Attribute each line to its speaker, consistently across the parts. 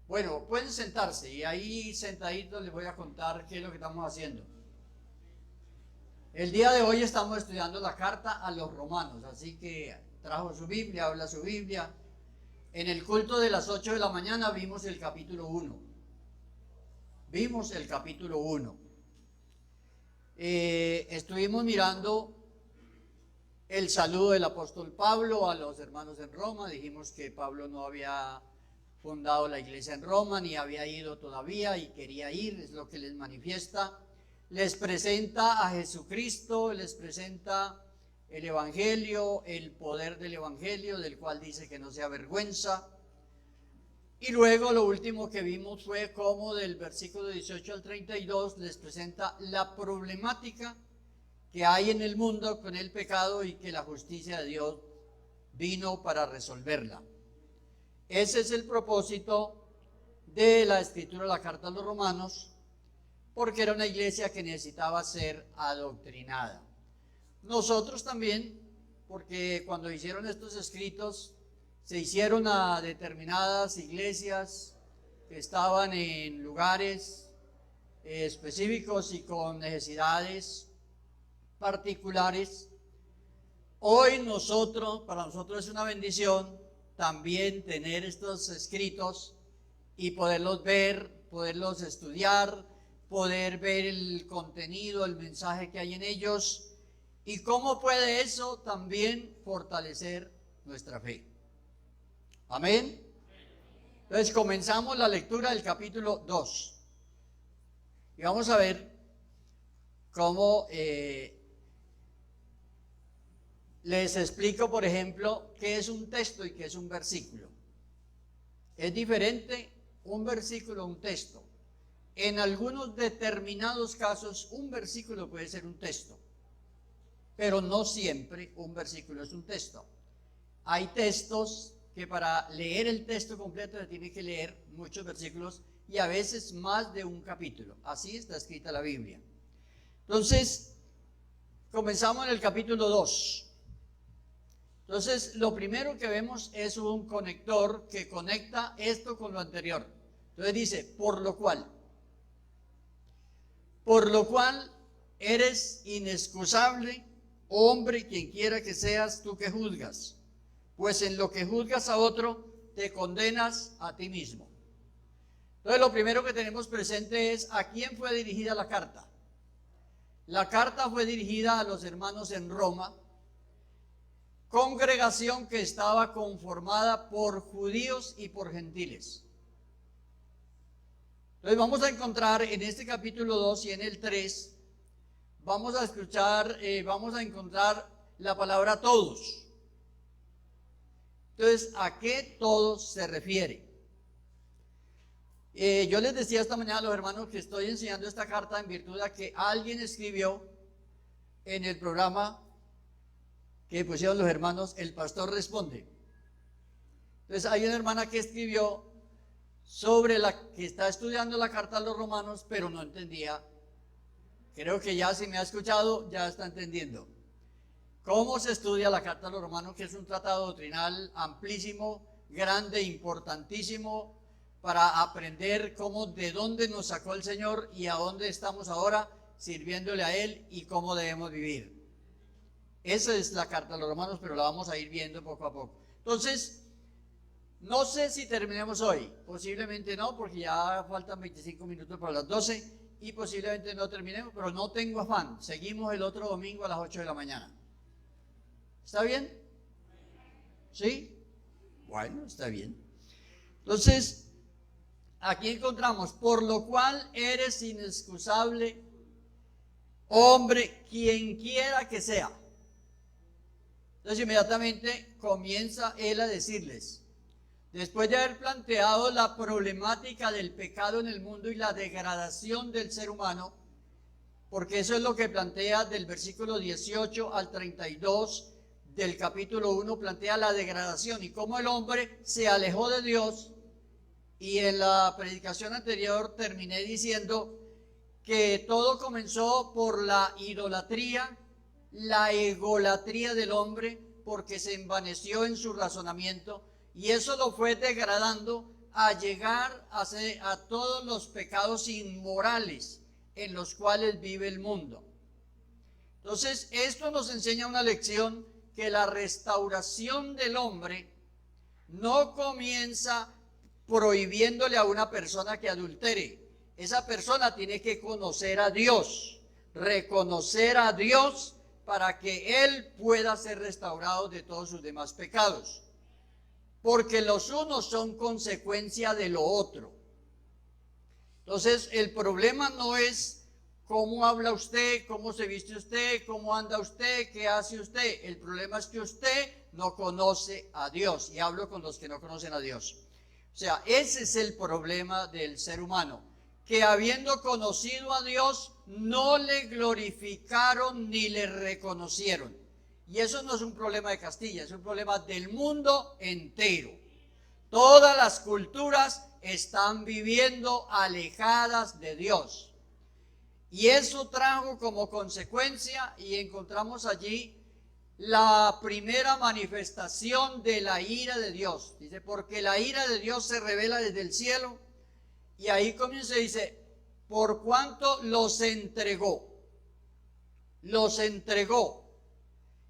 Speaker 1: Bueno, pueden sentarse y ahí sentaditos les voy a contar qué es lo que estamos haciendo. El día de hoy estamos estudiando la carta a los romanos, así que trajo su Biblia, habla su Biblia. En el culto de las 8 de la mañana vimos el capítulo 1. Vimos el capítulo 1. Estuvimos mirando el saludo del apóstol Pablo a los hermanos en Roma. Dijimos que Pablo no había fundado la iglesia en Roma, ni había ido todavía y quería ir, es lo que les manifiesta. Les presenta a Jesucristo, les presenta el Evangelio, el poder del Evangelio, del cual dice que no se avergüenza. Y luego lo último que vimos fue cómo del versículo 18 al 32 les presenta la problemática que hay en el mundo con el pecado y que la justicia de Dios vino para resolverla. Ese es el propósito de la escritura de la carta a los romanos, porque era una iglesia que necesitaba ser adoctrinada. Nosotros también, porque cuando hicieron estos escritos, se hicieron a determinadas iglesias que estaban en lugares específicos y con necesidades particulares. Hoy para nosotros es una bendición también tener estos escritos y poderlos ver, poderlos estudiar, poder ver el contenido, el mensaje que hay en ellos y cómo puede eso también fortalecer nuestra fe. Amén. Entonces comenzamos la lectura del capítulo 2 y vamos a ver cómo les explico, por ejemplo, qué es un texto y qué es un versículo. Es diferente un versículo a un texto. En algunos determinados casos, un versículo puede ser un texto, pero no siempre un versículo es un texto. Hay textos que para leer el texto completo se tiene que leer muchos versículos y a veces más de un capítulo. Así está escrita la Biblia. Entonces, comenzamos en el capítulo 2. Entonces, lo primero que vemos es un conector que conecta esto con lo anterior. Entonces dice, por lo cual eres inexcusable, hombre, quien quiera que seas tú que juzgas, pues en lo que juzgas a otro, te condenas a ti mismo. Entonces, lo primero que tenemos presente es a quién fue dirigida la carta. La carta fue dirigida a los hermanos en Roma, congregación que estaba conformada por judíos y por gentiles. Entonces vamos a encontrar en este capítulo 2 y en el 3, vamos a encontrar la palabra todos. Entonces, ¿a qué todos se refiere? Yo les decía esta mañana a los hermanos que estoy enseñando esta carta en virtud de que alguien escribió en el programa que pusieron los hermanos, el pastor responde. Entonces hay una hermana que escribió sobre que está estudiando la carta a los romanos, pero no entendía. Creo que ya si me ha escuchado, ya está entendiendo. ¿Cómo se estudia la carta a los romanos? Que es un tratado doctrinal amplísimo, grande, importantísimo, para aprender de dónde nos sacó el Señor y a dónde estamos ahora sirviéndole a Él y cómo debemos vivir. Esa es la carta a los romanos, pero la vamos a ir viendo poco a poco. Entonces, no sé si terminemos hoy, posiblemente no, porque ya faltan 25 minutos para las 12 y posiblemente no terminemos, pero no tengo afán. Seguimos el otro domingo a las 8 de la mañana. ¿Está bien? ¿Sí? Bueno, está bien. Entonces, aquí encontramos, por lo cual eres inexcusable, hombre, quien quiera que sea. Entonces inmediatamente comienza él a decirles, después de haber planteado la problemática del pecado en el mundo y la degradación del ser humano, porque eso es lo que plantea del versículo 18 al 32 del capítulo 1, plantea la degradación y cómo el hombre se alejó de Dios. Y en la predicación anterior terminé diciendo que todo comenzó por la idolatría, la egolatría del hombre, porque se envaneció en su razonamiento y eso lo fue degradando a llegar a todos los pecados inmorales en los cuales vive el mundo. Entonces, esto nos enseña una lección, que la restauración del hombre no comienza prohibiéndole a una persona que adultere. Esa persona tiene que conocer a Dios, reconocer a Dios para que él pueda ser restaurado de todos sus demás pecados. Porque los unos son consecuencia de lo otro. Entonces, el problema no es cómo habla usted, cómo se viste usted, cómo anda usted, qué hace usted. El problema es que usted no conoce a Dios. Y hablo con los que no conocen a Dios. O sea, ese es el problema del ser humano, que habiendo conocido a Dios, no le glorificaron ni le reconocieron. Y eso no es un problema de Castilla, es un problema del mundo entero. Todas las culturas están viviendo alejadas de Dios. Y eso trajo como consecuencia, y encontramos allí la primera manifestación de la ira de Dios. Dice, porque la ira de Dios se revela desde el cielo. Y ahí comienza y dice, por cuanto los entregó. Los entregó.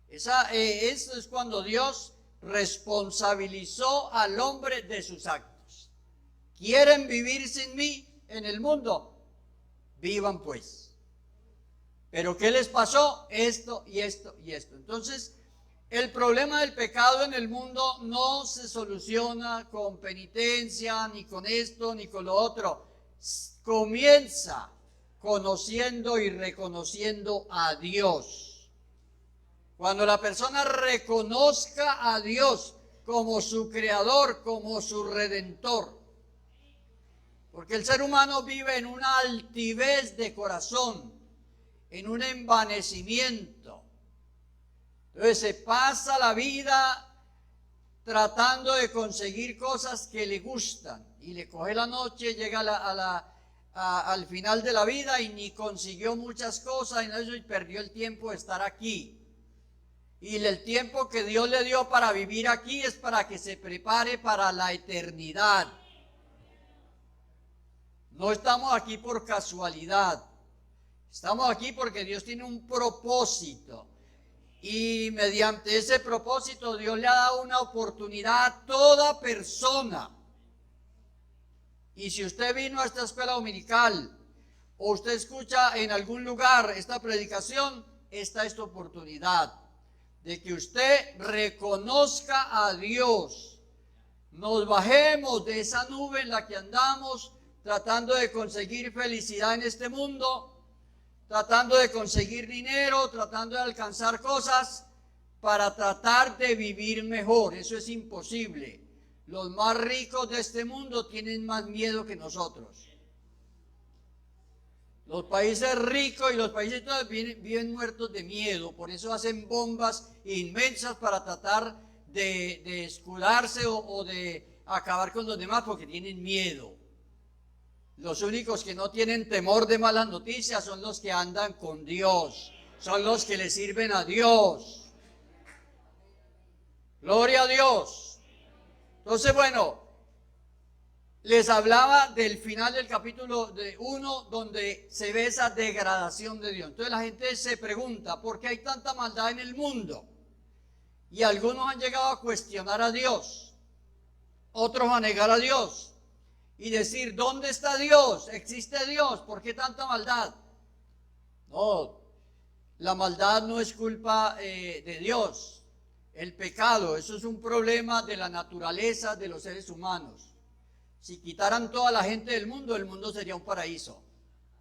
Speaker 1: Esto es cuando Dios responsabilizó al hombre de sus actos. ¿Quieren vivir sin mí en el mundo? Vivan pues. ¿Pero qué les pasó? Esto y esto y esto. Entonces, el problema del pecado en el mundo no se soluciona con penitencia, ni con esto, ni con lo otro. Comienza conociendo y reconociendo a Dios. Cuando la persona reconozca a Dios como su creador, como su redentor. Porque el ser humano vive en una altivez de corazón, en un envanecimiento. Entonces se pasa la vida tratando de conseguir cosas que le gustan. Y le coge la noche, llega al final de la vida y ni consiguió muchas cosas y perdió el tiempo de estar aquí. Y el tiempo que Dios le dio para vivir aquí es para que se prepare para la eternidad. No estamos aquí por casualidad. Estamos aquí porque Dios tiene un propósito. Y mediante ese propósito Dios le ha dado una oportunidad a toda persona. Y si usted vino a esta escuela dominical o usted escucha en algún lugar esta predicación, esta es tu oportunidad de que usted reconozca a Dios. Nos bajemos de esa nube en la que andamos tratando de conseguir felicidad en este mundo, tratando de conseguir dinero, tratando de alcanzar cosas para tratar de vivir mejor. Eso es imposible. Los más ricos de este mundo tienen más miedo que nosotros. Los países ricos y los países viven muertos de miedo, por eso hacen bombas inmensas para tratar de escudarse o de acabar con los demás porque tienen miedo. Los únicos que no tienen temor de malas noticias son los que andan con Dios, son los que le sirven a Dios. Gloria a Dios. Entonces, bueno, les hablaba del final del capítulo 1, donde se ve esa degradación de Dios. Entonces la gente se pregunta, ¿por qué hay tanta maldad en el mundo? Y algunos han llegado a cuestionar a Dios, otros a negar a Dios y decir, ¿dónde está Dios? ¿Existe Dios? ¿Por qué tanta maldad? No, la maldad no es culpa de Dios. El pecado, eso es un problema de la naturaleza de los seres humanos. Si quitaran toda la gente del mundo, el mundo sería un paraíso.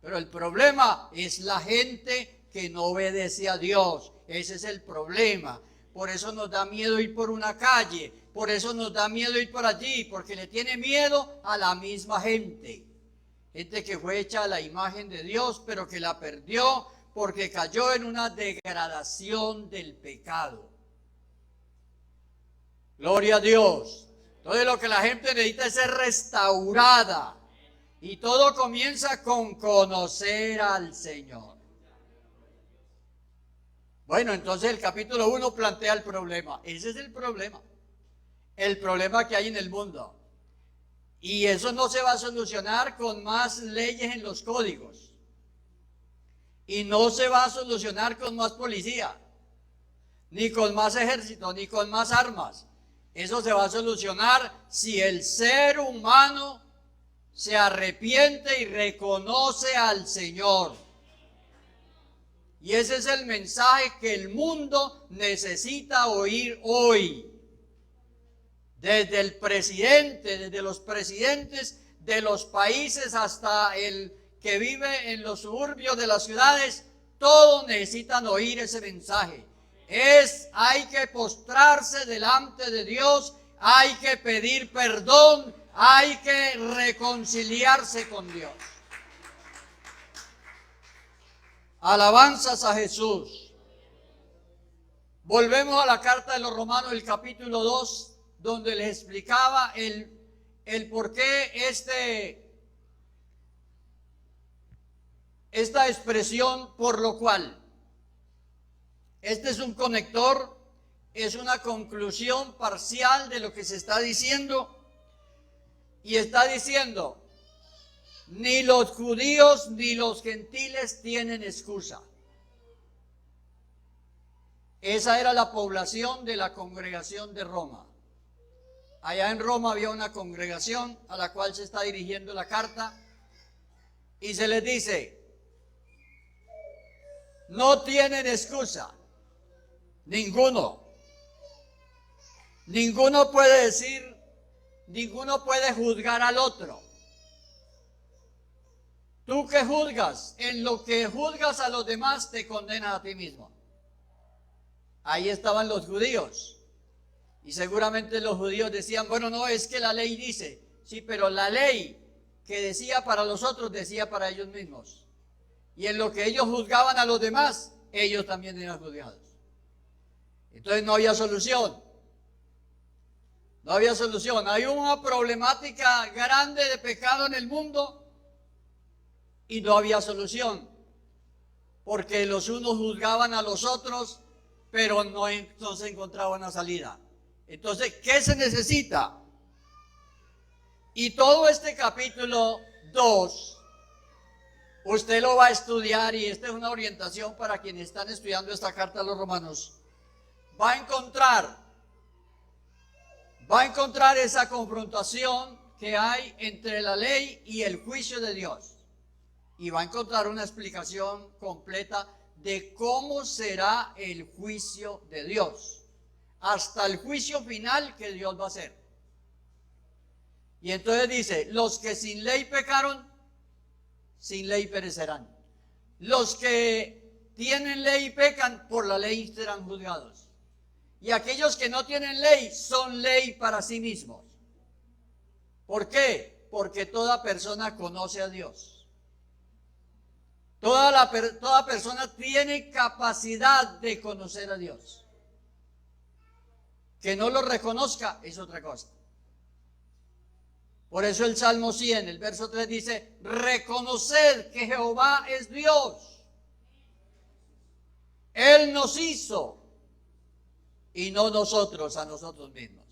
Speaker 1: Pero el problema es la gente que no obedece a Dios. Ese es el problema. Por eso nos da miedo ir por una calle. Por eso nos da miedo ir por allí. Porque le tiene miedo a la misma gente. Gente que fue hecha a la imagen de Dios, pero que la perdió porque cayó en una degradación del pecado. Gloria a Dios. Entonces lo que la gente necesita es ser restaurada. Y todo comienza con conocer al Señor. Bueno, entonces el capítulo 1 plantea el problema. Ese es el problema. El problema que hay en el mundo. Y eso no se va a solucionar con más leyes en los códigos. Y no se va a solucionar con más policía, ni con más ejército, ni con más armas. Eso se va a solucionar si el ser humano se arrepiente y reconoce al Señor. Y ese es el mensaje que el mundo necesita oír hoy. Desde el presidente, desde los presidentes de los países hasta el que vive en los suburbios de las ciudades, todos necesitan oír ese mensaje. Hay que postrarse delante de Dios, hay que pedir perdón, hay que reconciliarse con Dios. Alabanzas a Jesús. Volvemos a la carta de los Romanos, el capítulo 2, donde les explicaba el por qué esta expresión por lo cual. Este es un conector, es una conclusión parcial de lo que se está diciendo. Y está diciendo, ni los judíos ni los gentiles tienen excusa. Esa era la población de la congregación de Roma. Allá en Roma había una congregación a la cual se está dirigiendo la carta y se les dice, no tienen excusa, ninguno. Ninguno puede decir, ninguno puede juzgar al otro. Tú que juzgas, en lo que juzgas a los demás te condenas a ti mismo. Ahí estaban los judíos. Y seguramente los judíos decían, bueno, no, es que la ley dice. Sí, pero la ley que decía para los otros, decía para ellos mismos. Y en lo que ellos juzgaban a los demás, ellos también eran juzgados. Entonces no había solución. No había solución. Hay una problemática grande de pecado en el mundo y no había solución. Porque los unos juzgaban a los otros, pero no se encontraba una salida. Entonces, ¿qué se necesita? Y todo este capítulo 2, usted lo va a estudiar, y esta es una orientación para quienes están estudiando esta carta a los romanos. Va a encontrar esa confrontación que hay entre la ley y el juicio de Dios. Y va a encontrar una explicación completa de cómo será el juicio de Dios, hasta el juicio final que Dios va a hacer. Y entonces dice, los que sin ley pecaron, sin ley perecerán. Los que tienen ley y pecan, por la ley serán juzgados. Y aquellos que no tienen ley, son ley para sí mismos. ¿Por qué? Porque toda persona conoce a Dios. Toda persona tiene capacidad de conocer a Dios. Que no lo reconozca es otra cosa. Por eso el Salmo 100, el verso 3 dice, reconoced que Jehová es Dios. Él nos hizo y no nosotros a nosotros mismos.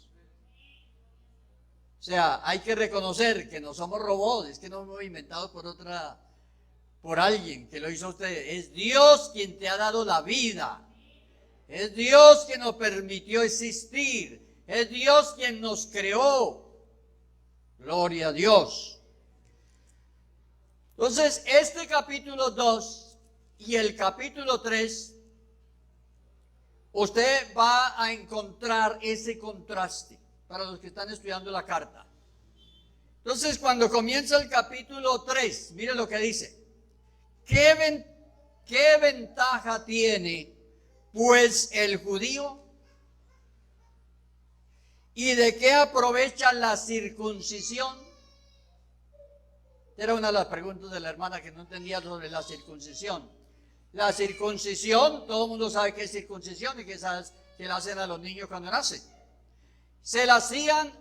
Speaker 1: O sea, hay que reconocer que no somos robots, es que no hemos inventado por alguien que lo hizo usted. Es Dios quien te ha dado la vida. Es Dios quien nos permitió existir. Es Dios quien nos creó. Gloria a Dios. Entonces, este capítulo 2 y el capítulo 3, usted va a encontrar ese contraste para los que están estudiando la carta. Entonces, cuando comienza el capítulo 3, mire lo que dice. ¿Qué ventaja tiene pues el judío? ¿Y de qué aprovecha la circuncisión? Era una de las preguntas de la hermana que no entendía sobre la circuncisión. La circuncisión, todo el mundo sabe qué es circuncisión y que la hacen a los niños cuando nacen. Se la hacían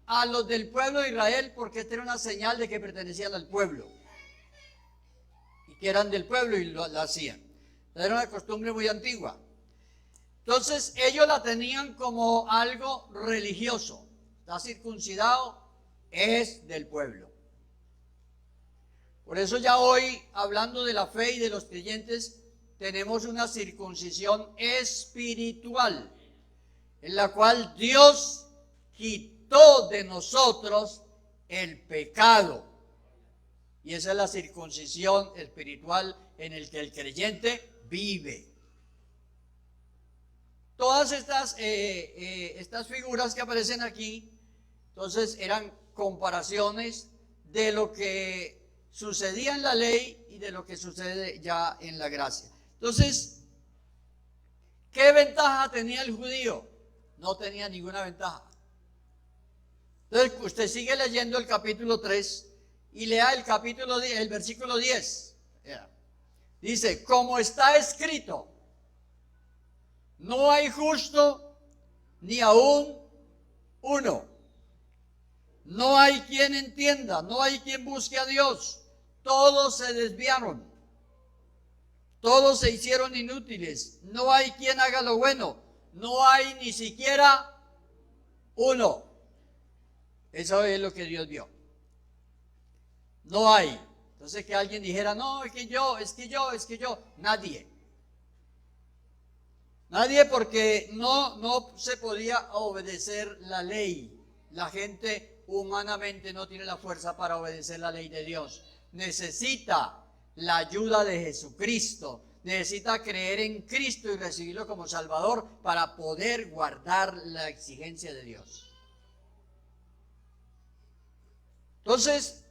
Speaker 1: a los del pueblo de Israel porque esta era una señal de que pertenecían al pueblo. Y que eran del pueblo y la hacían. Era una costumbre muy antigua. Entonces ellos la tenían como algo religioso. Está circuncidado es del pueblo. Por eso ya hoy, hablando de la fe y de los creyentes, tenemos una circuncisión espiritual, en la cual Dios quitó de nosotros el pecado. Y esa es la circuncisión espiritual en el que el creyente vive. Todas estas figuras que aparecen aquí, entonces eran comparaciones de lo que sucedía en la ley y de lo que sucede ya en la gracia. Entonces, ¿qué ventaja tenía el judío? No tenía ninguna ventaja. Entonces, usted sigue leyendo el capítulo 3 y lea el capítulo 10, el versículo 10. Dice, como está escrito, no hay justo ni aún uno. No hay quien entienda, no hay quien busque a Dios. Todos se desviaron. Todos se hicieron inútiles. No hay quien haga lo bueno. No hay ni siquiera uno. Eso es lo que Dios vio. No hay. Entonces que alguien dijera, no, es que yo. Nadie. Nadie, porque no se podía obedecer la ley. La gente humanamente no tiene la fuerza para obedecer la ley de Dios. Necesita la ayuda de Jesucristo. Necesita creer en Cristo y recibirlo como Salvador para poder guardar la exigencia de Dios. Entonces,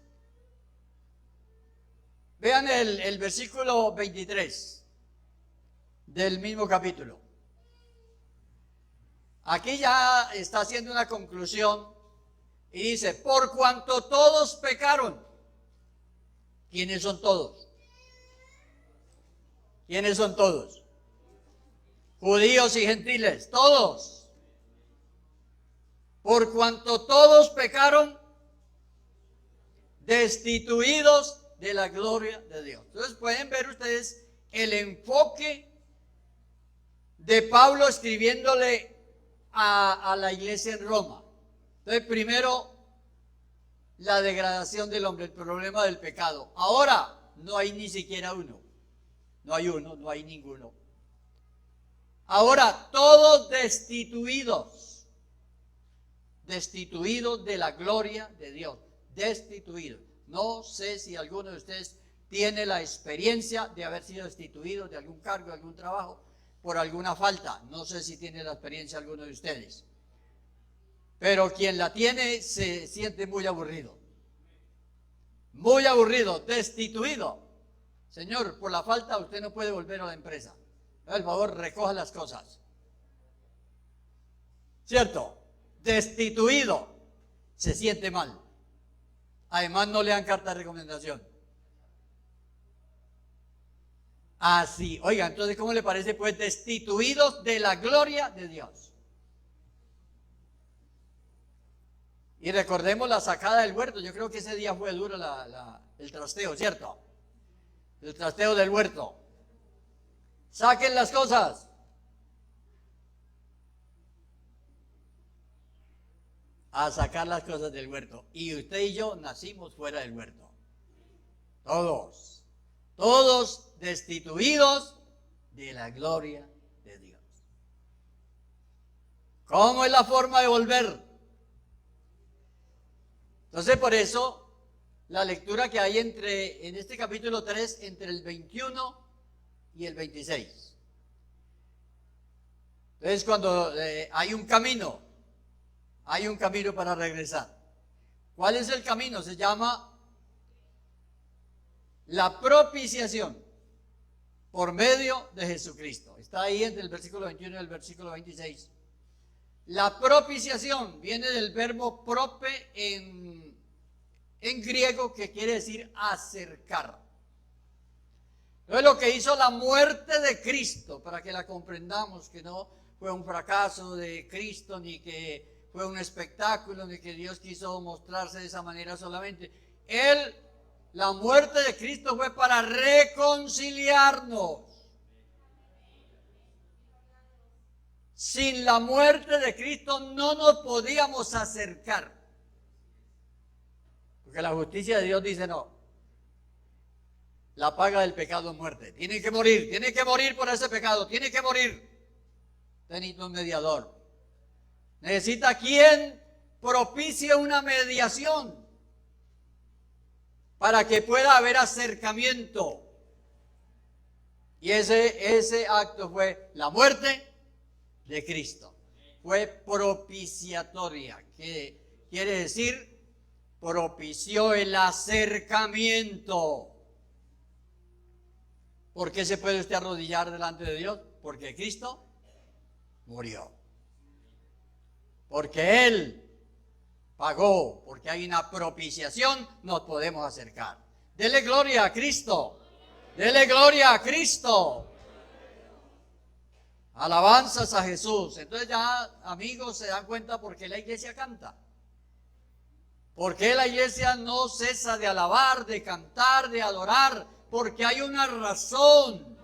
Speaker 1: vean el versículo 23 del mismo capítulo. Aquí ya está haciendo una conclusión y dice, por cuanto todos pecaron. ¿Quiénes son todos? ¿Quiénes son todos? Judíos y gentiles, todos. Por cuanto todos pecaron, destituidos de la gloria de Dios. Entonces pueden ver ustedes el enfoque de Pablo escribiéndole a la iglesia en Roma. Entonces, primero, la degradación del hombre, el problema del pecado. Ahora, no hay ni siquiera uno. No hay uno, no hay ninguno. Ahora, todos destituidos. Destituidos de la gloria de Dios. Destituidos. No sé si alguno de ustedes tiene la experiencia de haber sido destituido de algún cargo, de algún trabajo, por alguna falta. No sé si tiene la experiencia alguno de ustedes. Pero quien la tiene se siente muy aburrido. Muy aburrido, destituido. Señor, por la falta usted no puede volver a la empresa. Por favor, recoja las cosas. ¿Cierto? Destituido. Se siente mal. Además, no le dan carta de recomendación. Así, oiga, entonces, ¿cómo le parece? Pues destituidos de la gloria de Dios. Y recordemos la sacada del huerto. Yo creo que ese día fue duro el trasteo, ¿cierto? El trasteo del huerto. Saquen las cosas. A sacar las cosas del huerto. Y usted y yo nacimos fuera del huerto. Todos. Todos destituidos de la gloria de Dios. ¿Cómo es la forma de volver? Entonces, por eso, la lectura que hay en este capítulo 3, entre el 21 y el 26. Entonces, cuando hay un camino para regresar. ¿Cuál es el camino? Se llama la propiciación por medio de Jesucristo. Está ahí entre el versículo 21 y el versículo 26. La propiciación viene del verbo prope en griego, que quiere decir acercar. Entonces, lo que hizo la muerte de Cristo, para que la comprendamos, que no fue un fracaso de Cristo, ni que fue un espectáculo, ni que Dios quiso mostrarse de esa manera solamente. La muerte de Cristo fue para reconciliarnos. Sin la muerte de Cristo no nos podíamos acercar. Porque la justicia de Dios dice no. La paga del pecado es muerte. Tiene que morir por ese pecado, tiene que morir. Necesita un mediador. Necesita quien propicie una mediación para que pueda haber acercamiento. Y ese acto fue la muerte de Cristo. Fue propiciatoria, que quiere decir propició el acercamiento. ¿Por qué se puede usted arrodillar delante de Dios? Porque Cristo murió. Porque Él pagó, porque hay una propiciación, nos podemos acercar. Dele gloria a Cristo. Dele gloria a Cristo. Alabanzas a Jesús. Entonces ya, amigos, se dan cuenta por qué la iglesia canta. ¿Por qué la iglesia no cesa de alabar, de cantar, de adorar? Porque hay una razón.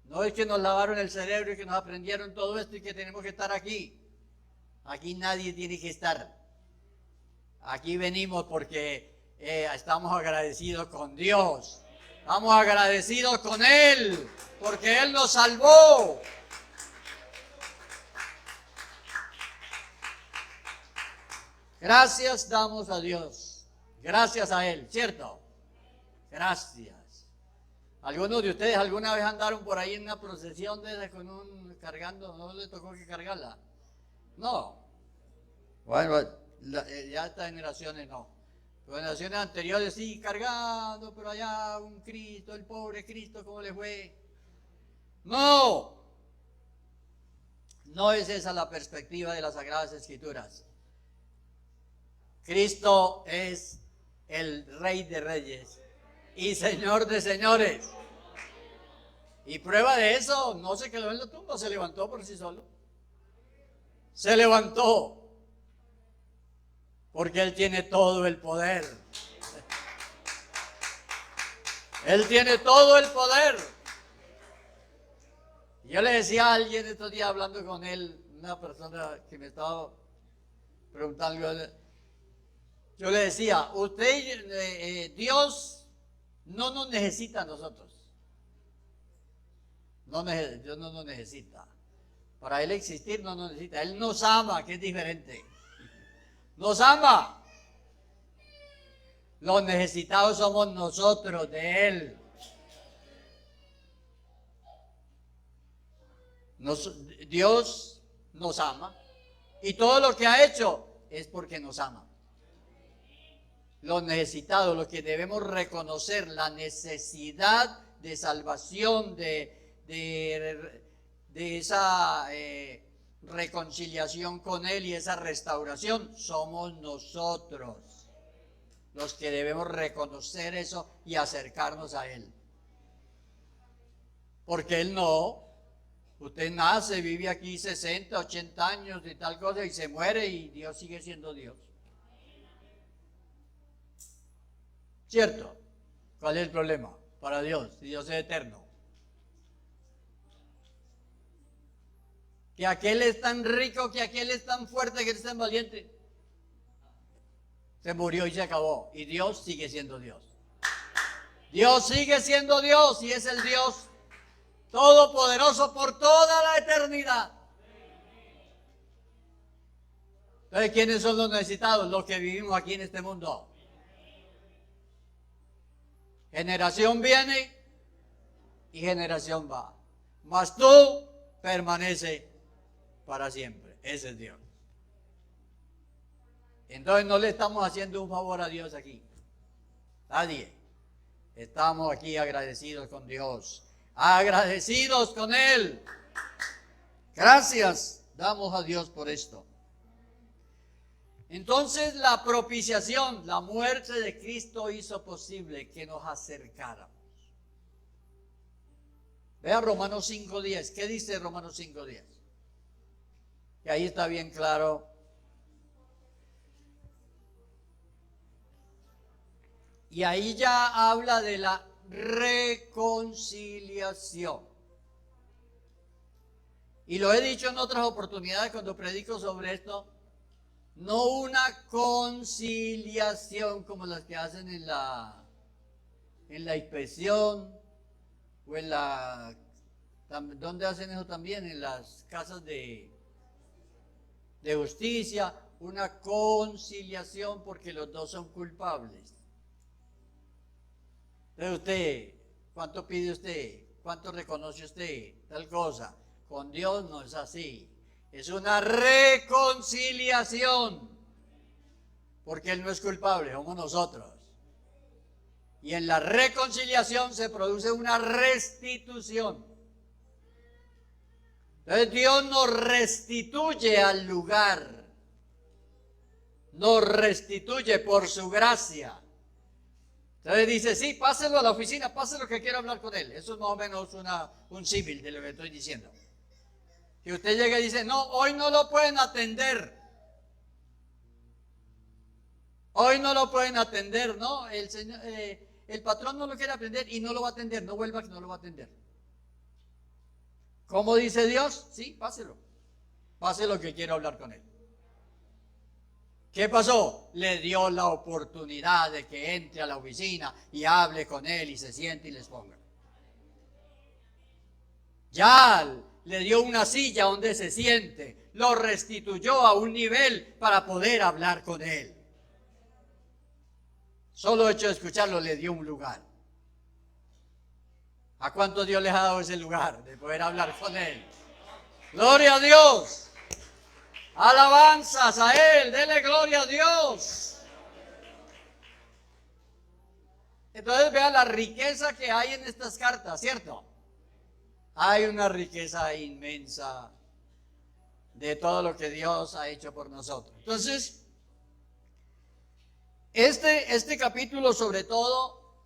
Speaker 1: No es que nos lavaron el cerebro y que nos aprendieron todo esto y que tenemos que estar aquí. Aquí nadie tiene que estar. Aquí venimos porque estamos agradecidos con Dios. Estamos agradecidos con Él, porque Él nos salvó. Gracias damos a Dios. Gracias a Él, ¿cierto? Gracias. ¿Algunos de ustedes alguna vez andaron por ahí en una procesión de esas con cargando? ¿No les tocó que cargarla? No. Bueno, ya estas generaciones no. Las generaciones anteriores sí, cargando, pero allá un Cristo, el pobre Cristo, ¿cómo le fue? No. No es esa la perspectiva de las Sagradas Escrituras. Cristo es el Rey de Reyes y Señor de señores. Y prueba de eso, no se quedó en la tumba, se levantó por sí solo. Se levantó. Porque Él tiene todo el poder. Él tiene todo el poder. Yo le decía a alguien estos días hablando con él, una persona que me estaba preguntando, yo le decía, Dios no nos necesita a nosotros. Dios no nos necesita. Para Él existir no nos necesita. Él nos ama, que es diferente. Nos ama. Los necesitados somos nosotros de Él. Dios nos ama. Y todo lo que ha hecho es porque nos ama. Los necesitados, los que debemos reconocer la necesidad de salvación, de esa reconciliación con Él y esa restauración, somos nosotros los que debemos reconocer eso y acercarnos a Él. Porque Él no, usted nace, vive aquí 60, 80 años y tal cosa y se muere y Dios sigue siendo Dios. ¿Cierto? ¿Cuál es el problema para Dios? Si Dios es eterno. Que aquel es tan rico, que aquel es tan fuerte, que él es tan valiente. Se murió y se acabó. Y Dios sigue siendo Dios. Dios sigue siendo Dios y es el Dios todopoderoso por toda la eternidad. Entonces, ¿quiénes son los necesitados? Los que vivimos aquí en este mundo. Generación viene y generación va. Mas tú permanece para siempre. Ese es Dios. Entonces no le estamos haciendo un favor a Dios aquí. Nadie. Estamos aquí agradecidos con Dios. Agradecidos con Él. Gracias damos a Dios por esto. Entonces la propiciación, la muerte de Cristo hizo posible que nos acercáramos. Vea Romanos 5:10. ¿Qué dice Romanos 5:10? Que ahí está bien claro. Y ahí ya habla de la reconciliación. Y lo he dicho en otras oportunidades cuando predico sobre esto. no una conciliación como las que hacen en la inspección o en la... ¿Dónde hacen eso también? En las casas de justicia, una conciliación porque los dos son culpables. Entonces usted, ¿cuánto pide usted? ¿Cuánto reconoce usted? Tal cosa. Con Dios no es así. Es una reconciliación. Porque Él no es culpable, somos nosotros. Y en la reconciliación se produce una restitución. Entonces Dios nos restituye al lugar. Nos restituye por su gracia. Entonces dice, sí, páselo a la oficina, páselo que quiero hablar con él. Eso es más o menos un símil de lo que estoy diciendo. Si usted llega y dice, no, hoy no lo pueden atender. Hoy no lo pueden atender, ¿no? El patrón no lo quiere atender y no lo va a atender. No vuelva que no lo va a atender. ¿Cómo dice Dios? Sí, páselo. Páselo que quiero hablar con él. ¿Qué pasó? Le dio la oportunidad de que entre a la oficina y hable con él y se siente y les ponga. Ya le dio una silla donde se siente, lo restituyó a un nivel para poder hablar con él. Solo hecho de escucharlo le dio un lugar. ¿A cuántos Dios les ha dado ese lugar de poder hablar con él? ¡Gloria a Dios! Alabanzas a Él, dele gloria a Dios. Entonces vea la riqueza que hay en estas cartas, ¿cierto? Hay una riqueza inmensa de todo lo que Dios ha hecho por nosotros. Entonces, este capítulo sobre todo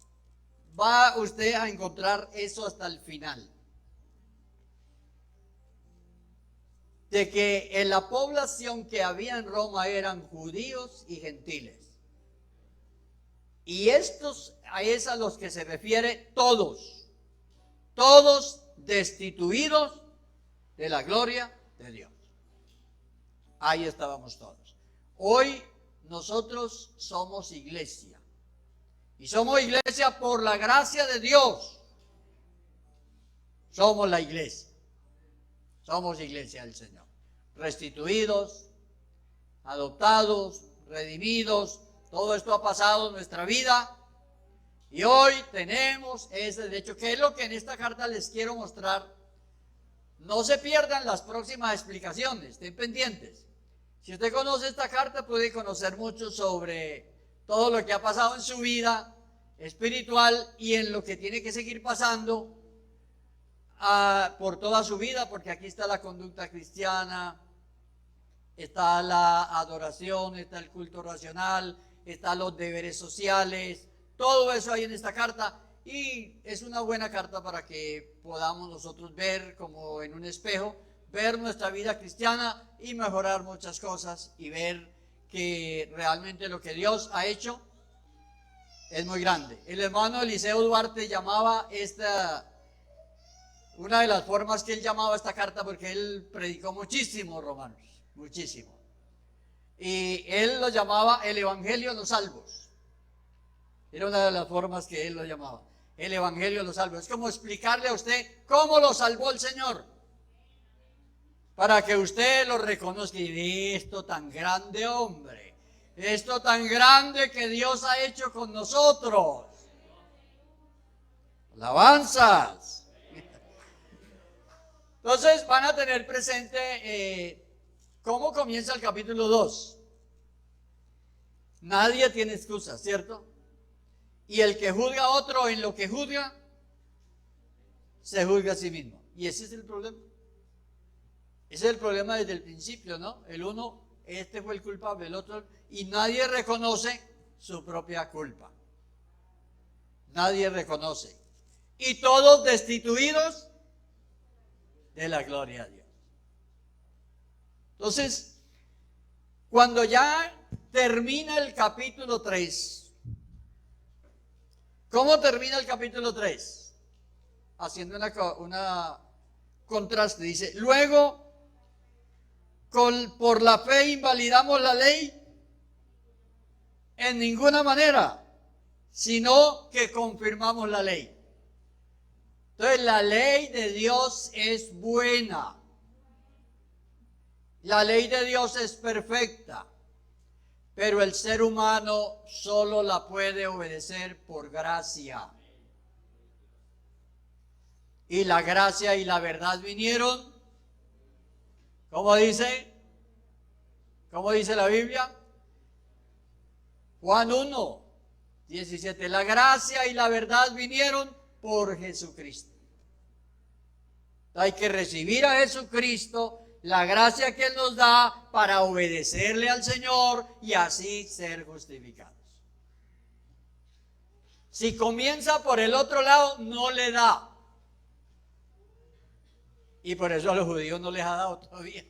Speaker 1: va usted a encontrar eso hasta el final. De que en la población que había en Roma eran judíos y gentiles. Y estos es a los que se refiere todos destituidos de la gloria de Dios. Ahí estábamos todos. Hoy nosotros somos iglesia. Y somos iglesia por la gracia de Dios. Somos la iglesia. Somos iglesia del Señor. Restituidos, adoptados, redimidos. Todo esto ha pasado en nuestra vida. Y hoy tenemos ese derecho, que es lo que en esta carta les quiero mostrar. No se pierdan las próximas explicaciones, estén pendientes. Si usted conoce esta carta, puede conocer mucho sobre todo lo que ha pasado en su vida espiritual y en lo que tiene que seguir pasando por toda su vida, porque aquí está la conducta cristiana, está la adoración, está el culto racional, están los deberes sociales, todo eso hay en esta carta, y es una buena carta para que podamos nosotros ver como en un espejo, ver nuestra vida cristiana y mejorar muchas cosas y ver que realmente lo que Dios ha hecho es muy grande. El hermano Eliseo Duarte llamaba una de las formas que él llamaba esta carta, porque él predicó muchísimo Romanos, muchísimo. Y él lo llamaba el Evangelio de los Salvos. Era una de las formas que él lo llamaba, el Evangelio de los Salvos. Es como explicarle a usted cómo lo salvó el Señor, para que usted lo reconozca y diga, esto tan grande, hombre, esto tan grande que Dios ha hecho con nosotros. Alabanzas. Entonces van a tener presente cómo comienza el capítulo 2. Nadie tiene excusas, ¿cierto? Y el que juzga a otro en lo que juzga, se juzga a sí mismo. Y ese es el problema. Ese es el problema desde el principio, ¿no? El uno, este fue el culpable, el otro, y nadie reconoce su propia culpa. Nadie reconoce. Y todos destituidos de la gloria de Dios. Entonces, cuando ya termina el capítulo 3, ¿cómo termina el capítulo 3? Haciendo una contraste, dice, luego por la fe invalidamos la ley? En ninguna manera, sino que confirmamos la ley. Entonces la ley de Dios es buena. La ley de Dios es perfecta, pero el ser humano solo la puede obedecer por gracia. Y la gracia y la verdad vinieron, ¿cómo dice? ¿Cómo dice la Biblia? Juan 1, 17. La gracia y la verdad vinieron por Jesucristo. Hay que recibir a Jesucristo, la gracia que Él nos da para obedecerle al Señor y así ser justificados. Si comienza por el otro lado, no le da. Y por eso a los judíos no les ha dado todavía.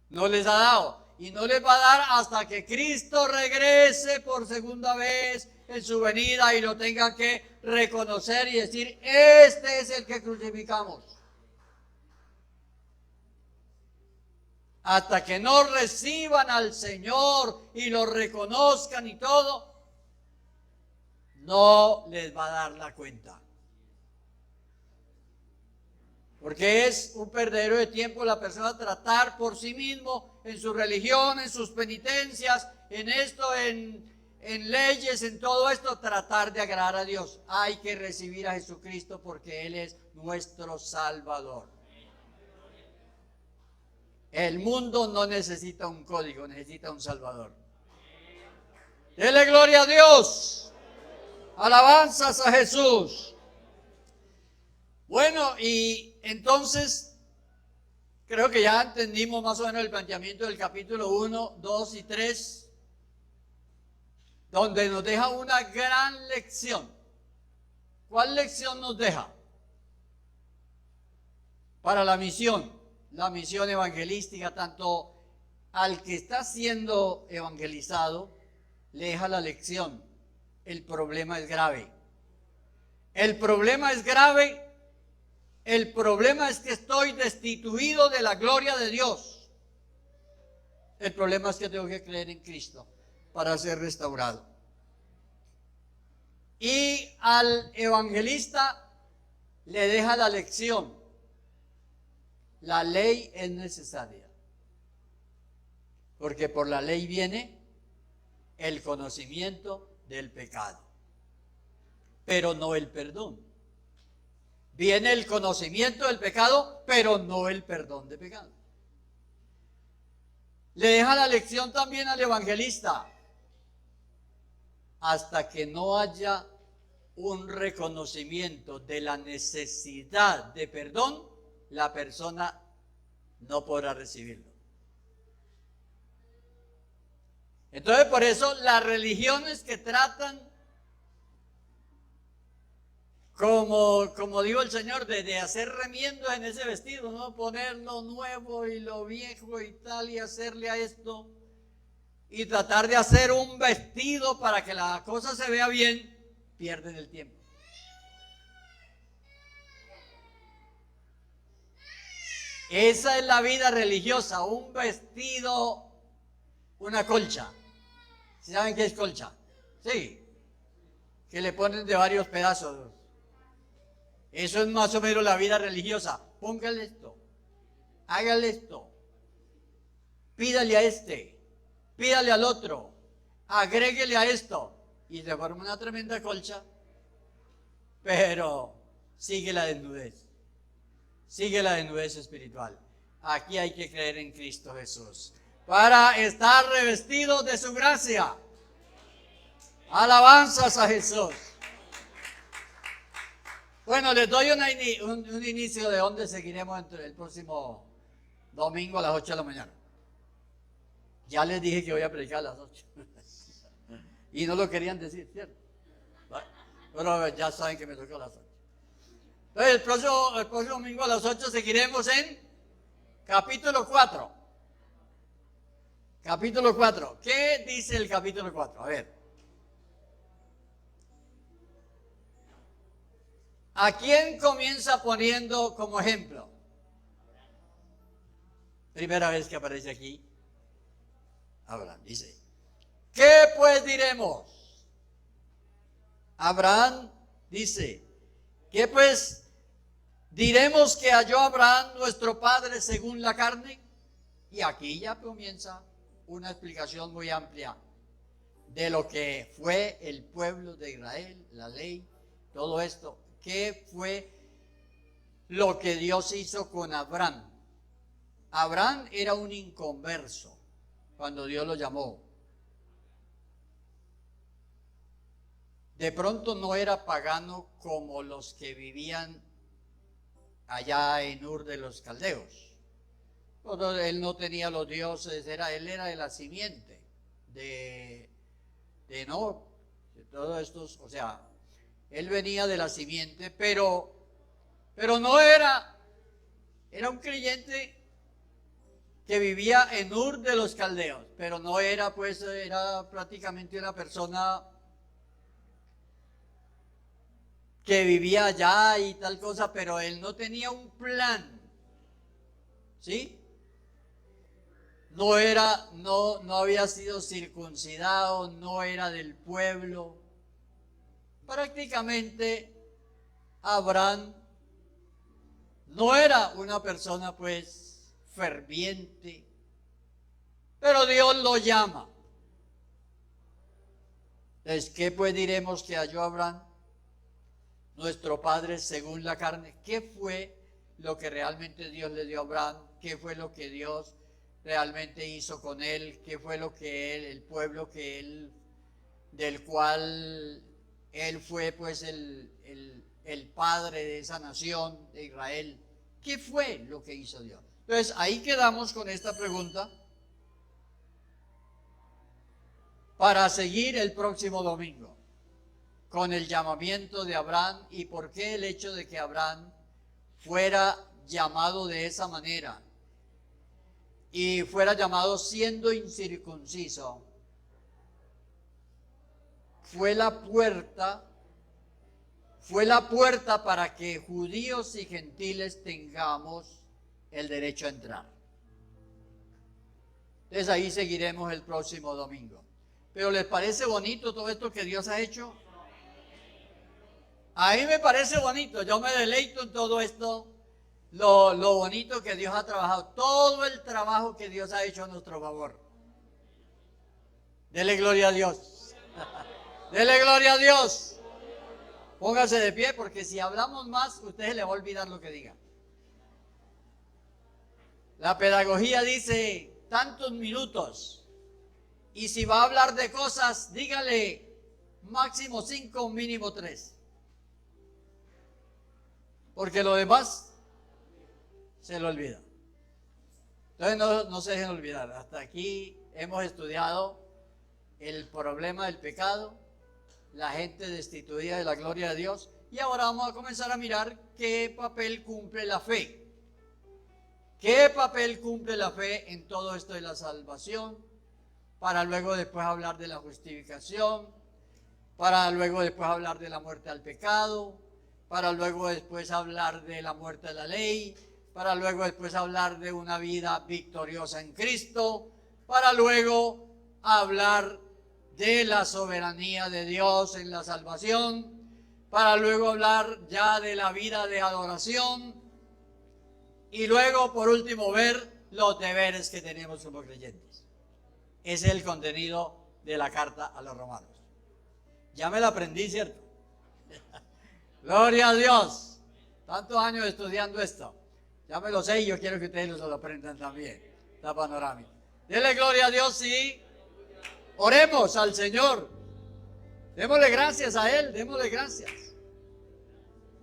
Speaker 1: No les ha dado. Y no les va a dar hasta que Cristo regrese por segunda vez en su venida y lo tengan que reconocer y decir, este es el que crucificamos. Hasta que no reciban al Señor y lo reconozcan y todo, no les va a dar la cuenta. Porque es un perdedero de tiempo la persona tratar por sí mismo, en su religión, en sus penitencias, en esto, en leyes, en todo esto, tratar de agradar a Dios. Hay que recibir a Jesucristo porque Él es nuestro Salvador. El mundo no necesita un código, necesita un Salvador. Dele gloria a Dios. Alabanzas a Jesús. Bueno, y entonces creo que ya entendimos más o menos el planteamiento del capítulo 1, 2 y 3, donde nos deja una gran lección. ¿Cuál lección nos deja? Para la misión evangelística, tanto al que está siendo evangelizado, le deja la lección. El problema es grave. El problema es grave. El problema es que estoy destituido de la gloria de Dios. El problema es que tengo que creer en Cristo para ser restaurado. Y al evangelista le deja la lección. La ley es necesaria, porque por la ley viene el conocimiento del pecado, pero no el perdón. Viene el conocimiento del pecado, pero no el perdón de pecado. Le deja la lección también al evangelista. Hasta que no haya un reconocimiento de la necesidad de perdón, la persona no podrá recibirlo. Entonces, por eso las religiones que tratan, como dijo el Señor, de hacer remiendos en ese vestido, ¿no? Poner lo nuevo y lo viejo y tal, y hacerle a esto, y tratar de hacer un vestido para que la cosa se vea bien, pierden el tiempo. Esa es la vida religiosa, un vestido, una colcha. ¿Sí saben qué es colcha? Sí, que le ponen de varios pedazos. Eso es más o menos la vida religiosa. Póngale esto, hágale esto, pídale a este, pídale al otro, agréguele a esto, y se forma una tremenda colcha, pero sigue la desnudez. Sigue la desnudez espiritual. Aquí hay que creer en Cristo Jesús para estar revestidos de su gracia. Alabanzas a Jesús. Bueno, les doy un inicio de donde seguiremos el próximo domingo a las 8 de la mañana. Ya les dije que voy a predicar a las 8. Y no lo querían decir, ¿cierto? Pero ya saben que me tocó a las 8. Entonces, el próximo domingo a las 8 seguiremos en capítulo 4. Capítulo 4. ¿Qué dice el capítulo 4? A ver. ¿A quién comienza poniendo como ejemplo? Primera vez que aparece aquí Abraham. Dice, ¿qué pues diremos? Abraham dice, ¿qué pues diremos que halló Abraham nuestro padre según la carne? Y aquí ya comienza una explicación muy amplia de lo que fue el pueblo de Israel, la ley, todo esto. ¿Qué fue lo que Dios hizo con Abraham? Abraham era un inconverso cuando Dios lo llamó. De pronto no era pagano como los que vivían allá en Ur de los Caldeos. Él no tenía los dioses, él era de la simiente de Enoc, de todos estos, o sea, él venía de la simiente, pero no era un creyente que vivía en Ur de los Caldeos, pero no era, pues, era prácticamente una persona que vivía allá y tal cosa, pero él no tenía un plan, ¿sí? No había sido circuncidado, no era del pueblo. Prácticamente Abraham no era una persona, pues, ferviente, pero Dios lo llama. Entonces, ¿qué pues diremos que halló Abraham, nuestro padre según la carne? ¿Qué fue lo que realmente Dios le dio a Abraham? ¿Qué fue lo que Dios realmente hizo con él? ¿Qué fue lo que el pueblo del cual él fue, pues, el padre de esa nación de Israel? ¿Qué fue lo que hizo Dios? Entonces, ahí quedamos con esta pregunta para seguir el próximo domingo con el llamamiento de Abraham y por qué el hecho de que Abraham fuera llamado de esa manera y fuera llamado siendo incircunciso, fue la puerta para que judíos y gentiles tengamos el derecho a entrar. Entonces ahí seguiremos el próximo domingo. ¿Pero les parece bonito todo esto que Dios ha hecho? A mí me parece bonito, yo me deleito en todo esto, lo bonito que Dios ha trabajado, todo el trabajo que Dios ha hecho a nuestro favor. Dele gloria a Dios. Dele gloria a Dios. Póngase de pie porque si hablamos más, usted le va a olvidar lo que diga. La pedagogía dice tantos minutos y si va a hablar de cosas, dígale máximo 5, mínimo 3. Porque lo demás se lo olvida. Entonces no se dejen olvidar. Hasta aquí hemos estudiado el problema del pecado, la gente destituida de la gloria de Dios, y ahora vamos a comenzar a mirar qué papel cumple la fe. ¿Qué papel cumple la fe en todo esto de la salvación? Para luego después hablar de la justificación, para luego después hablar de la muerte al pecado, para luego después hablar de la muerte de la ley, para luego después hablar de una vida victoriosa en Cristo, para luego hablar de la soberanía de Dios en la salvación, para luego hablar ya de la vida de adoración y luego por último ver los deberes que tenemos como creyentes. Ese es el contenido de la carta a los romanos. Ya me la aprendí, ¿cierto? Gloria a Dios. Tantos años estudiando esto. Ya me lo sé y yo quiero que ustedes lo aprendan también. La panorámica. Dele gloria a Dios, sí. Oremos al Señor. Démosle gracias a Él, démosle gracias.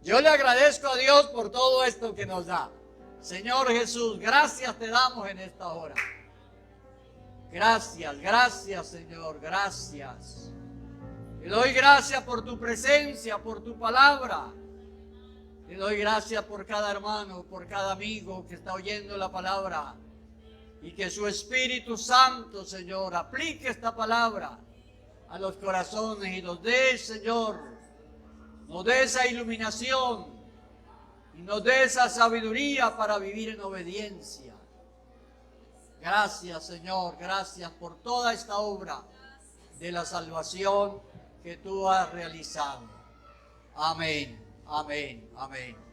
Speaker 1: Yo le agradezco a Dios por todo esto que nos da. Señor Jesús, gracias te damos en esta hora. Gracias, Señor, gracias. Te doy gracias por tu presencia, por tu palabra. Te doy gracias por cada hermano, por cada amigo que está oyendo la palabra. Y que su Espíritu Santo, Señor, aplique esta palabra a los corazones y nos dé, Señor, nos dé esa iluminación y nos dé esa sabiduría para vivir en obediencia. Gracias, Señor, gracias por toda esta obra de la salvación que tú has realizado. Amén, amén, amén.